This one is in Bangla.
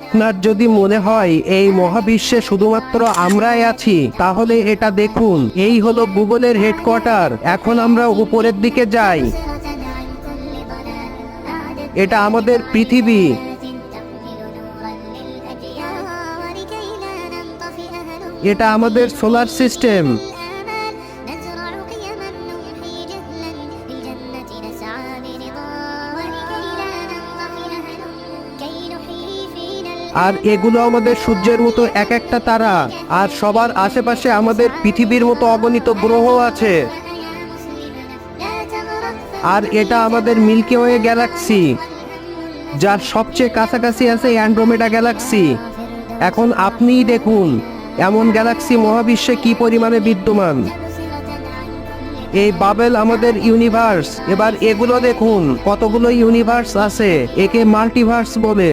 আপনার যদি মনে হয় এই মহাবিশ্বে শুধুমাত্র আমরাই আছি, তাহলে এটা দেখুন, এই হলো গুগলের হেডকোয়ার্টার। এখন আমরা উপরের দিকে যাই। এটা আমাদের পৃথিবী। এটা আমাদের সোলার সিস্টেম। আর এগুলো আমাদের সূর্যের মতো এক একটা তারা, আর সবার আশেপাশে আমাদের পৃথিবীর মতো অগণিত গ্রহ আছে। আর এটা আমাদের মিল্কি ওয়ে গ্যালাক্সি, যার সবচেয়ে কাছাকাছি আছে অ্যান্ড্রোমেডা গ্যালাক্সি। এখন আপনিই দেখুন এমন গ্যালাক্সি মহাবিশ্বে কি পরিমাণে বিদ্যমান। এই বাবেল আমাদের ইউনিভার্স। এবার এগুলো দেখুন, কতগুলো ইউনিভার্স আছে। একে মাল্টিভার্স বলে।